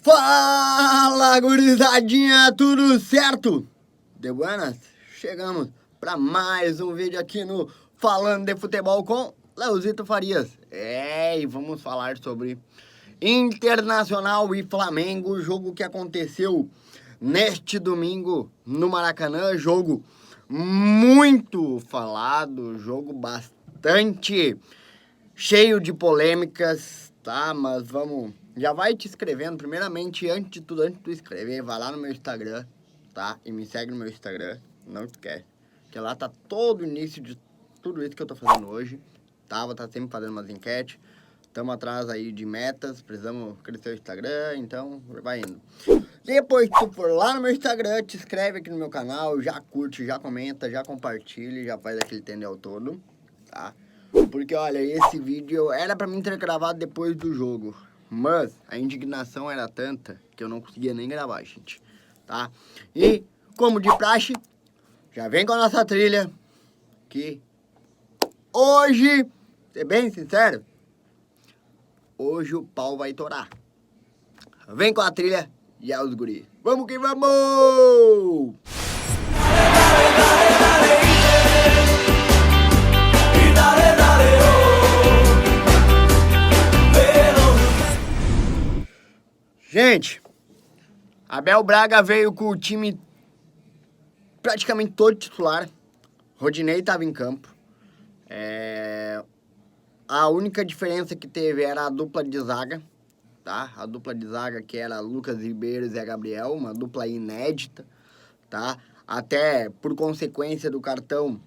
Fala, gurizadinha, tudo certo? De buenas? Chegamos para mais um vídeo aqui no Falando de Futebol com Leozito Farias. E vamos falar sobre Internacional e Flamengo, jogo que aconteceu neste domingo no Maracanã, jogo muito falado, jogo bastante cheio de polêmicas, tá? Mas vamos... Já vai te inscrevendo, primeiramente, antes de tudo, antes de tu escrever, vai lá no meu Instagram, tá? E me segue no meu Instagram, não esquece. Porque lá tá todo o início de tudo isso que eu tô fazendo hoje, tá? Vou estar sempre fazendo umas enquetes. Estamos atrás aí de metas, precisamos crescer o Instagram, então vai indo. Depois que tu for lá no meu Instagram, te inscreve aqui no meu canal, já curte, já comenta, já compartilha, já faz aquele entendeu todo, tá? Porque, olha, esse vídeo era pra mim ter gravado depois do jogo, mas a indignação era tanta que eu não conseguia nem gravar, gente, tá? E, como de praxe, já vem com a nossa trilha, que hoje, ser bem sincero, hoje o pau vai torar. Vem com a trilha e é os guri. Vamos que vamos! Gente, Abel Braga veio com o time praticamente todo titular. Rodinei estava em campo. A única diferença que teve era a dupla de zaga, tá? A dupla de zaga que era Lucas Ribeiro e Zé Gabriel, uma dupla inédita, tá? Até por consequência do cartão,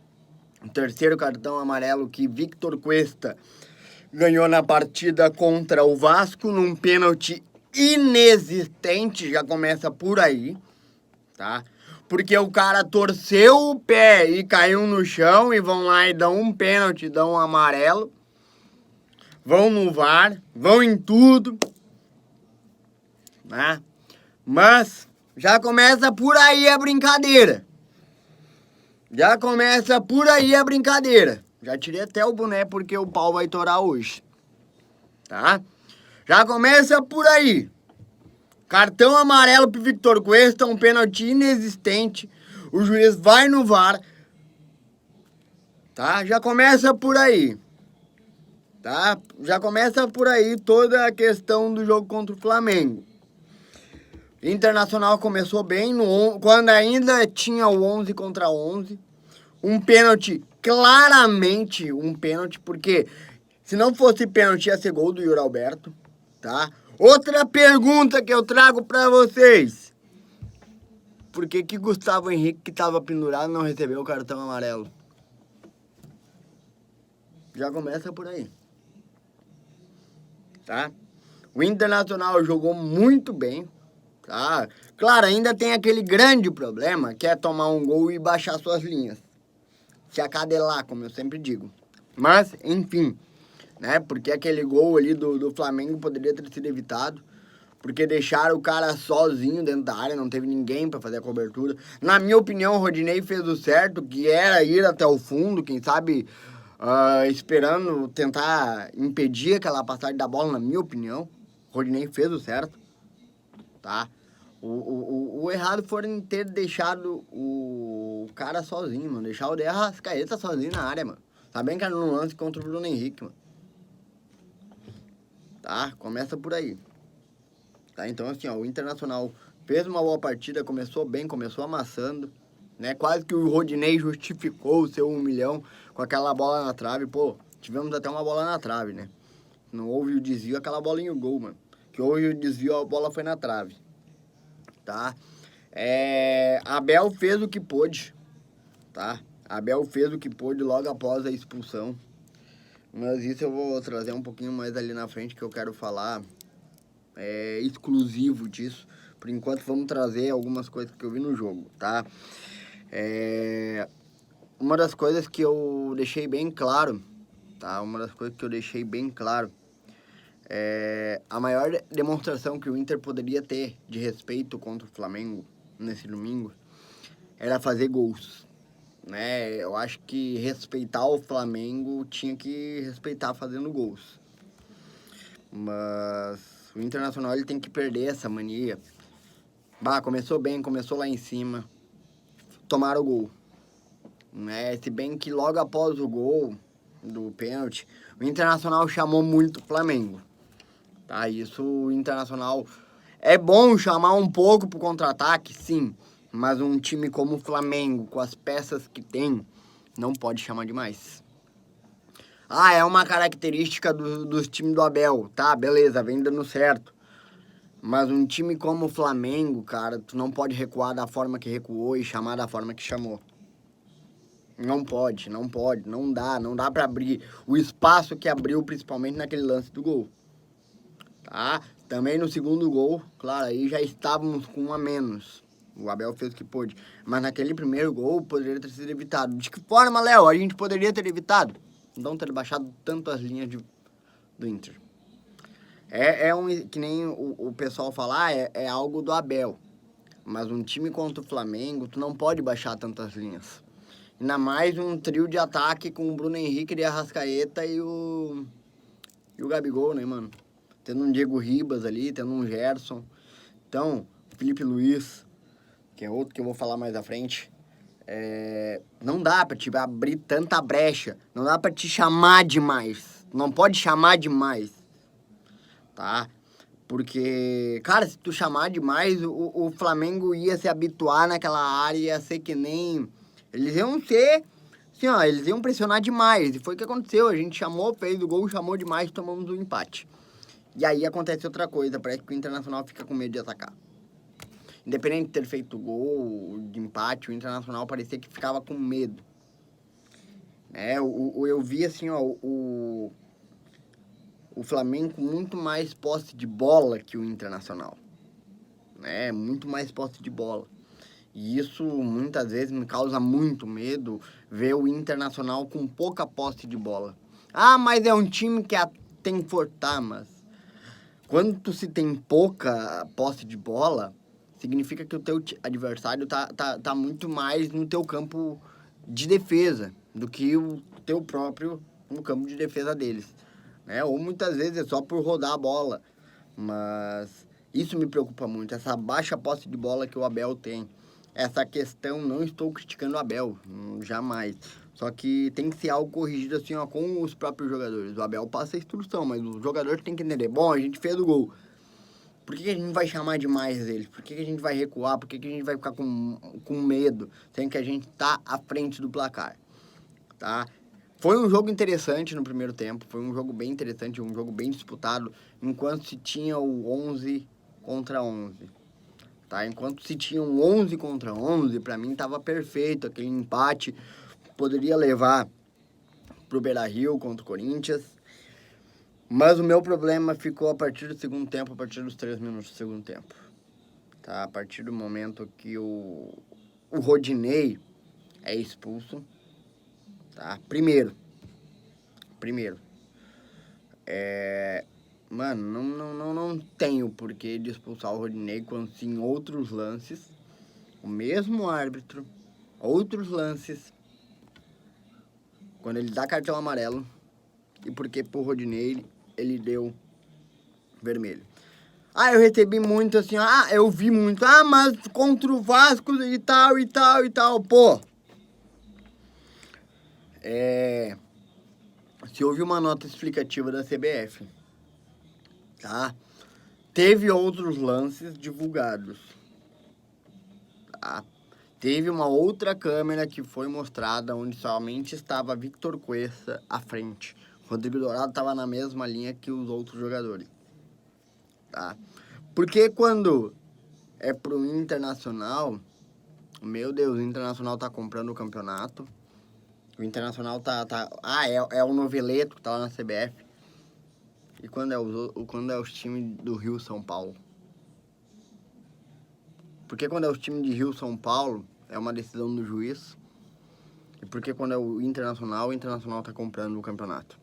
o terceiro cartão amarelo que Victor Cuesta ganhou na partida contra o Vasco, num pênalti inexistente, já começa por aí, tá? Porque o cara torceu o pé e caiu no chão e vão lá e dão um pênalti, dão um amarelo. Vão no VAR, vão em tudo, né? Mas já começa por aí a brincadeira. Já começa por aí a brincadeira. Já tirei até o boné porque o pau vai torar hoje, tá? Já começa por aí. Cartão amarelo pro Victor Cuesta, um pênalti inexistente. O juiz vai no VAR, tá? Já começa por aí, tá? Já começa por aí toda a questão do jogo contra o Flamengo. Internacional começou bem, quando ainda tinha o 11 contra 11. Um pênalti, claramente um pênalti, porque se não fosse pênalti ia ser gol do Yuri Alberto, tá? Outra pergunta que eu trago pra vocês. Por que que Gustavo Henrique, que tava pendurado, não recebeu o cartão amarelo? Já começa por aí, tá? O Internacional jogou muito bem, tá? Claro, ainda tem aquele grande problema, que é tomar um gol e baixar suas linhas. Se acadelar, como eu sempre digo. Mas, enfim, né? Porque aquele gol ali do Flamengo poderia ter sido evitado. Porque deixaram o cara sozinho dentro da área, não teve ninguém para fazer a cobertura. Na minha opinião, o Rodinei fez o certo, que era ir até o fundo, quem sabe esperando tentar impedir aquela passagem da bola, na minha opinião. O Rodinei fez o certo, tá? O errado foi ter deixado o cara sozinho, mano. Deixar o De Arrascaeta sozinho na área, mano. Sabendo que era no lance contra o Bruno Henrique, mano. Tá? Começa por aí. Tá? Então, assim, ó, o Internacional fez uma boa partida, começou bem, começou amassando, né? Quase que o Rodinei justificou o seu 1 milhão com aquela bola na trave. Pô, tivemos até uma bola na trave, né? Não houve o desvio, aquela bola em gol, mano. Que houve o desvio, a bola foi na trave. Tá? Abel fez o que pôde, tá? Abel fez o que pôde logo após a expulsão. Mas isso eu vou trazer um pouquinho mais ali na frente, que eu quero falar exclusivo disso. Por enquanto vamos trazer algumas coisas que eu vi no jogo, tá? Uma das coisas que eu deixei bem claro, tá? Uma das coisas que eu deixei bem claro a maior demonstração que o Inter poderia ter de respeito contra o Flamengo nesse domingo era fazer gols, né? Eu acho que respeitar o Flamengo tinha que respeitar fazendo gols. Mas O Internacional ele tem que perder essa mania. Bah, começou bem, começou lá em cima. Tomaram o gol. Né? Se bem que logo após o gol do pênalti, o Internacional chamou muito o Flamengo. Tá? Isso o Internacional... É bom chamar um pouco pro contra-ataque, sim. Mas um time como o Flamengo, com as peças que tem, não pode chamar demais. Ah, é uma característica dos times do Abel. Tá, beleza, vem dando certo. Mas um time como o Flamengo, cara, tu não pode recuar da forma que recuou e chamar da forma que chamou. Não pode, não dá pra abrir o espaço que abriu, principalmente naquele lance do gol. Tá? Também no segundo gol, claro, aí já estávamos com um a menos. O Abel fez o que pôde. Mas naquele primeiro gol, poderia ter sido evitado. De que forma, Léo? A gente poderia ter evitado? Não ter baixado tanto as linhas do Inter. Que nem o pessoal falar, é algo do Abel. Mas um time contra o Flamengo, tu não pode baixar tantas linhas. Ainda mais um trio de ataque com o Bruno Henrique de Arrascaeta e o Gabigol, né, mano? Tendo um Diego Ribas ali, tendo um Gerson. Então, Felipe Luiz, que é outro que eu vou falar mais à frente. Não dá pra te abrir tanta brecha. Não dá pra te chamar demais. Não pode chamar demais. Tá? Porque, cara, se tu chamar demais, o Flamengo ia se habituar naquela área, ia ser que nem... Eles iam ser... Assim, ó, eles iam pressionar demais. E foi o que aconteceu. A gente chamou, fez o gol, chamou demais, tomamos um empate. E aí acontece outra coisa, parece que o Internacional fica com medo de atacar. Independente de ter feito gol, de empate, o Internacional parecia que ficava com medo. Eu vi assim, ó, o Flamengo com muito mais posse de bola que o Internacional. Muito mais posse de bola. E isso muitas vezes me causa muito medo, ver o Internacional com pouca posse de bola. Ah, mas é um time que tem que forçar, mas... Quando tu se tem pouca posse de bola, significa que o teu adversário tá muito mais no teu campo de defesa do que o teu próprio no campo de defesa deles. Ou muitas vezes é só por rodar a bola. Mas isso me preocupa muito, essa baixa posse de bola que o Abel tem. Essa questão, não estou criticando o Abel, jamais. Só que tem que ser algo corrigido assim, ó, com os próprios jogadores. O Abel passa a instrução, mas os jogadores têm que entender. Bom, a gente fez o gol. Por que a gente vai chamar demais eles? Por que a gente vai recuar? Por que a gente vai ficar com medo, sendo que a gente tá à frente do placar? Tá? Foi um jogo interessante no primeiro tempo. Foi um jogo bem interessante, um jogo bem disputado. Enquanto se tinha o 11 contra 11. Tá? Enquanto se tinha um 11 contra 11, pra mim tava perfeito. Aquele empate poderia levar pro Beira-Rio contra o Corinthians. Mas o meu problema ficou a partir do segundo tempo, a partir dos 3 minutos do segundo tempo. Tá? A partir do momento que o Rodinei é expulso. Tá? Primeiro. Mano, não tenho porquê de expulsar o Rodinei quando se em outros lances, o mesmo árbitro, outros lances, quando ele dá cartão amarelo, e porque pro Rodinei ele deu vermelho. Ah, eu recebi muito assim, eu vi muito, mas contra o Vasco e tal, pô. Se houve uma nota explicativa da CBF, tá? Teve outros lances divulgados, tá? Teve uma outra câmera que foi mostrada onde somente estava Victor Cuesta à frente. Rodrigo Dourado estava na mesma linha que os outros jogadores, tá? Porque quando é pro Internacional, meu Deus, o Internacional tá comprando o campeonato. O Internacional é o noveleto que tá lá na CBF. E quando é os times do Rio São Paulo? Porque quando é os times de Rio São Paulo, é uma decisão do juiz. E porque quando é o Internacional tá comprando o campeonato.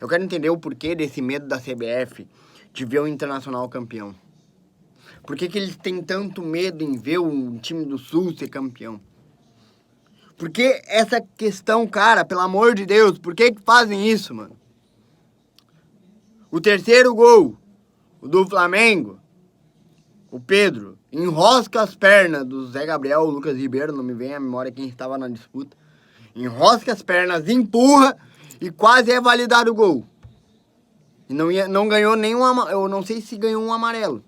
Eu quero entender o porquê desse medo da CBF de ver o Internacional campeão. Por que eles têm tanto medo em ver um time do Sul ser campeão? Por que essa questão, cara, pelo amor de Deus, por que fazem isso, mano? O terceiro gol do Flamengo, o Pedro, enrosca as pernas do Zé Gabriel ou Lucas Ribeiro, não me vem à memória quem estava na disputa. Enrosca as pernas, empurra e quase é validado o gol. E não ganhou nenhum, eu não sei se ganhou um amarelo.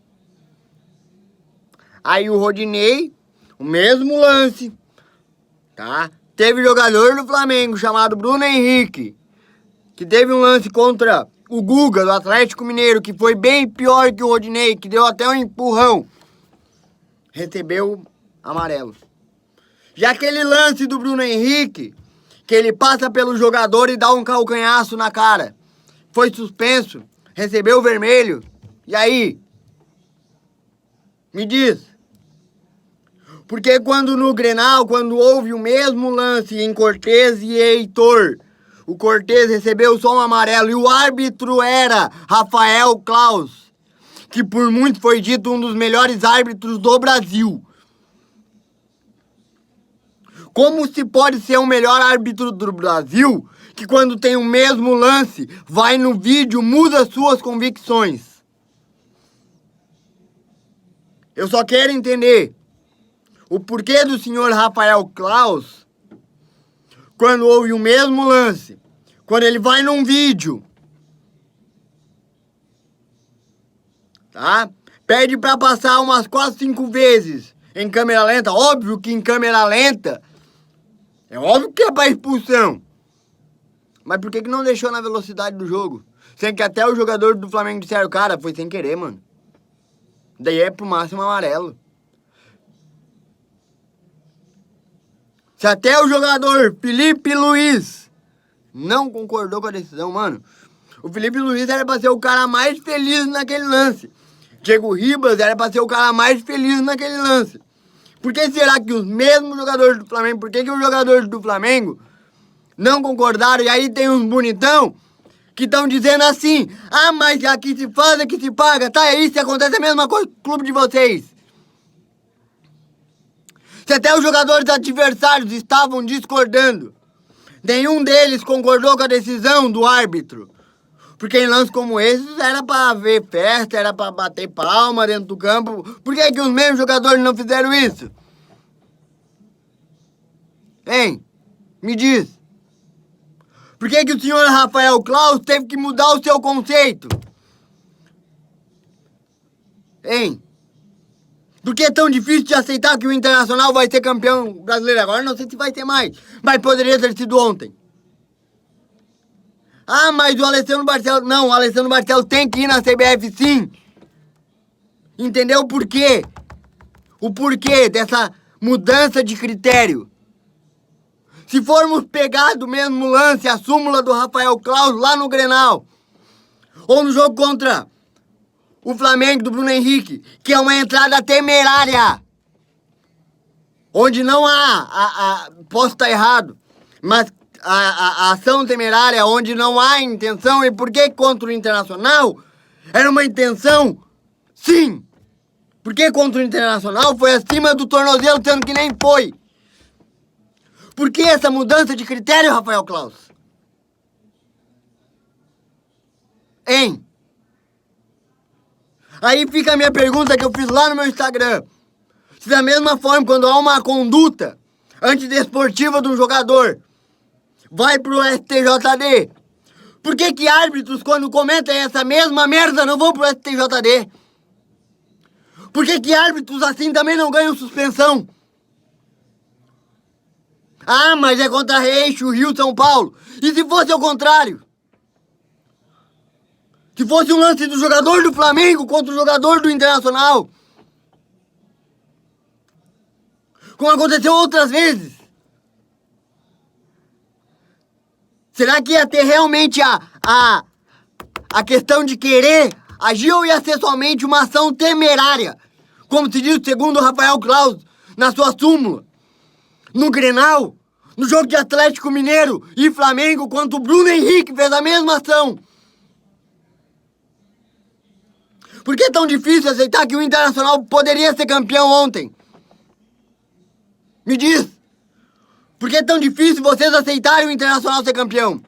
Aí o Rodinei, o mesmo lance, tá? Teve jogador do Flamengo chamado Bruno Henrique, que teve um lance contra o Guga do Atlético Mineiro, que foi bem pior que o Rodinei, que deu até um empurrão. Recebeu amarelo. Já aquele lance do Bruno Henrique, que ele passa pelo jogador e dá um calcanhaço na cara, foi suspenso, recebeu vermelho. E aí? Me diz. Porque quando no Grenal, quando houve o mesmo lance em Cortez e Heitor, o Cortez recebeu só um amarelo e o árbitro era Rafael Claus, que por muito foi dito um dos melhores árbitros do Brasil. Como se pode ser o melhor árbitro do Brasil que quando tem o mesmo lance, vai no vídeo, muda suas convicções? Eu só quero entender o porquê do senhor Rafael Claus, quando houve o mesmo lance, quando ele vai num vídeo, tá? Pede pra passar umas 4, 5 vezes em câmera lenta. Óbvio que em câmera lenta, é óbvio que é pra expulsão. Mas por que não deixou na velocidade do jogo? Sendo que até o jogador do Flamengo disseram, cara, foi sem querer, mano. Daí é pro máximo amarelo. Se até o jogador Felipe Luiz não concordou com a decisão, mano, o Felipe Luiz era pra ser o cara mais feliz naquele lance. Diego Ribas era pra ser o cara mais feliz naquele lance. Por que será que os mesmos jogadores do Flamengo, por que os jogadores do Flamengo não concordaram? E aí tem uns bonitão que estão dizendo assim, ah, mas aqui se faz, aqui se paga, tá? É isso que acontece a mesma coisa com o clube de vocês. Se até os jogadores adversários estavam discordando, nenhum deles concordou com a decisão do árbitro. Porque em lances como esses era pra ver festa, era pra bater palma dentro do campo. Por que que os mesmos jogadores não fizeram isso? Hein? Me diz. Por que que o senhor Rafael Claus teve que mudar o seu conceito? Hein? Por que é tão difícil de aceitar que o Internacional vai ser campeão brasileiro agora? Não sei se vai ter mais, mas poderia ter sido ontem. Ah, mas o Alessandro Barcelos... Não, o Alessandro Barcelos tem que ir na CBF, sim. Entendeu o porquê? O porquê dessa mudança de critério. Se formos pegar do mesmo lance a súmula do Rafael Claus lá no Grenal, ou no jogo contra o Flamengo do Bruno Henrique, que é uma entrada temerária, onde não há, posso estar errado, mas a ação temerária, onde não há intenção, e por que contra o Internacional era uma intenção, sim. Por que contra o Internacional foi acima do tornozelo, sendo que nem foi? Por que essa mudança de critério, Rafael Claus? Hein? Aí fica a minha pergunta que eu fiz lá no meu Instagram. Se da mesma forma, quando há uma conduta antidesportiva de um jogador, vai pro STJD, por que que árbitros, quando comentam essa mesma merda, não vão pro STJD? Por que que árbitros assim também não ganham suspensão? Ah, mas é contra Eixo, Rio, São Paulo. E se fosse ao contrário? Se fosse um lance do jogador do Flamengo contra o jogador do Internacional? Como aconteceu outras vezes? Será que ia ter realmente a questão de querer agir ou ia ser somente uma ação temerária? Como se diz segundo o Rafael Claus na sua súmula. No Grenal, no jogo de Atlético Mineiro e Flamengo, quando o Bruno Henrique fez a mesma ação. Por que é tão difícil aceitar que o Internacional poderia ser campeão ontem? Me diz. Por que é tão difícil vocês aceitarem o Internacional ser campeão?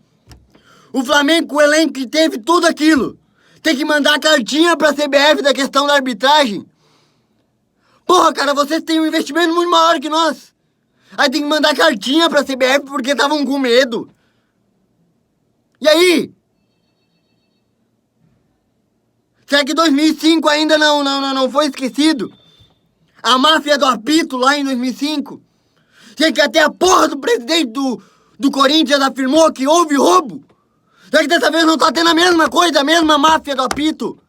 O Flamengo, com o elenco que teve tudo aquilo, Tem que mandar cartinha pra CBF da questão da arbitragem. Porra, cara, vocês têm um investimento muito maior que nós. Aí tem que mandar cartinha pra CBF porque estavam com medo. E aí? Será que 2005 ainda não foi esquecido? A máfia do apito lá em 2005? Será que até a porra do presidente do Corinthians afirmou que houve roubo? Será que dessa vez não tá tendo a mesma coisa, a mesma máfia do apito?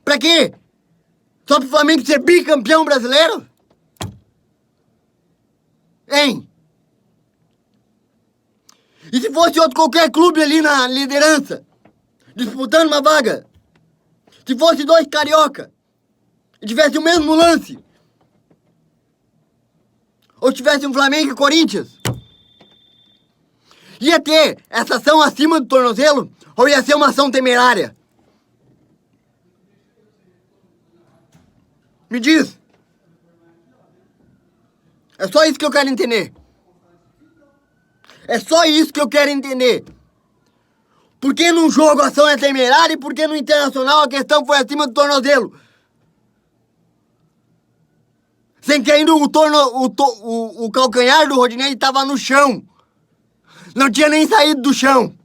Pra quê? Só pro Flamengo ser bicampeão brasileiro? Hein? E se fosse outro qualquer clube ali na liderança, disputando uma vaga? Se fosse dois carioca e tivesse o mesmo lance? Ou tivesse um Flamengo e Corinthians? Ia ter essa ação acima do tornozelo ou ia ser uma ação temerária? Me diz. É só isso que eu quero entender. É só isso que eu quero entender. Por que num jogo a ação é temerária e por que no Internacional a questão foi acima do tornozelo? Sem que ainda o calcanhar do Rodinei estava no chão. Não tinha nem saído do chão.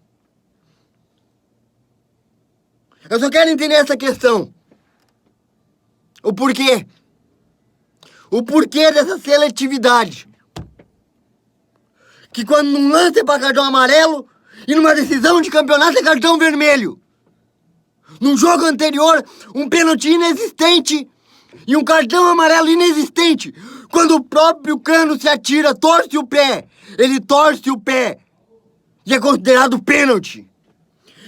Eu só quero entender essa questão. O porquê. O porquê dessa seletividade. Que quando num lance é pra cartão amarelo e numa decisão de campeonato é cartão vermelho. Num jogo anterior, um pênalti inexistente e um cartão amarelo inexistente. Quando o próprio Cano se atira, torce o pé. Ele torce o pé. E é considerado pênalti.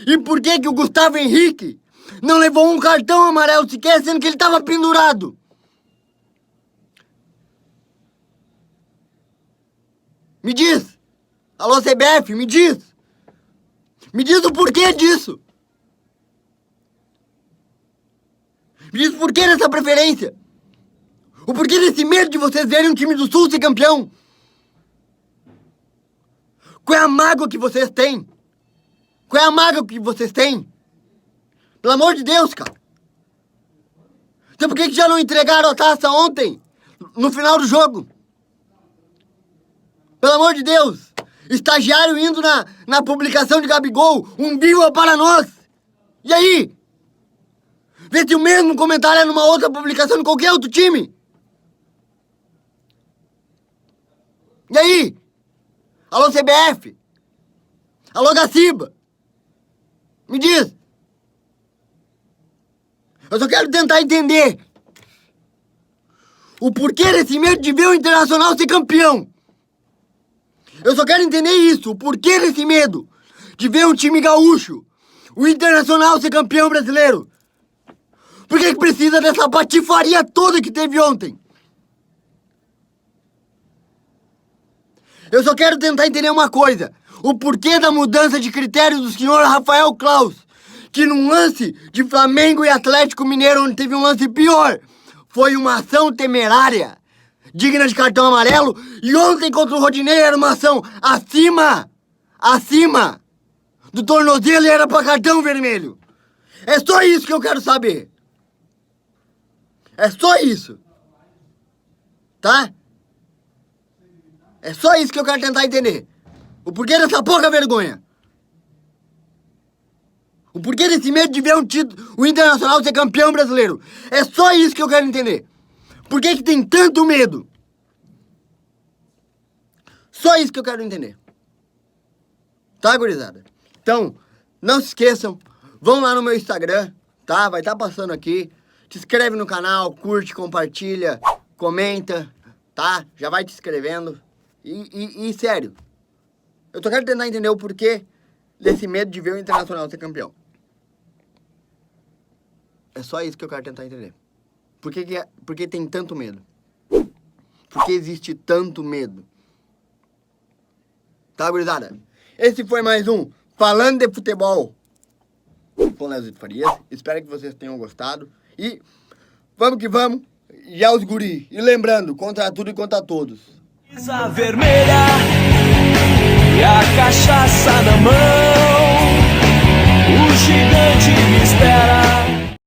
E por que o Gustavo Henrique não levou um cartão amarelo sequer, sendo que ele estava pendurado? Me diz. Alô, CBF, me diz. Me diz o porquê disso. Me diz o porquê dessa preferência. O porquê desse medo de vocês verem um time do Sul ser campeão. Qual é a mágoa que vocês têm? Qual é a mágoa que vocês têm? Pelo amor de Deus, cara. Então por que já não entregaram a taça ontem? No final do jogo? Pelo amor de Deus. Estagiário indo na publicação de Gabigol. Um viva para nós. E aí? Vê se o mesmo comentário é numa outra publicação de qualquer outro time. E aí? Alô, CBF? Alô, Gaciba? Me diz. Eu só quero tentar entender o porquê desse medo de ver o Internacional ser campeão. Eu só quero entender isso, o porquê desse medo de ver um time gaúcho, o Internacional ser campeão brasileiro. Por que precisa dessa patifaria toda que teve ontem? Eu só quero tentar entender uma coisa. O porquê da mudança de critério do senhor Rafael Claus. Que num lance de Flamengo e Atlético Mineiro, onde teve um lance pior, foi uma ação temerária, digna de cartão amarelo. E ontem contra o Rodinei era uma ação acima do tornozelo e era pra cartão vermelho. É só isso que eu quero saber. É só isso. Tá? É só isso que eu quero tentar entender. O porquê dessa pouca vergonha. O porquê desse medo de ver o Internacional ser campeão brasileiro. É só isso que eu quero entender. Por que tem tanto medo? Só isso que eu quero entender. Tá, gurizada? Então, não se esqueçam. Vão lá no meu Instagram, tá? Vai estar passando aqui. Te inscreve no canal, curte, compartilha, comenta, tá? Já vai te inscrevendo. E sério, eu só quero tentar entender o porquê desse medo de ver o Internacional ser campeão. É só isso que eu quero tentar entender. Por que tem tanto medo? Por que existe tanto medo? Tá, gurizada? Esse foi mais um Falando de Futebol com Leozito Farias. Espero que vocês tenham gostado. E vamos que vamos. E aos guri. E lembrando, contra tudo e contra todos. Camisa vermelha e a cachaça na mão, o gigante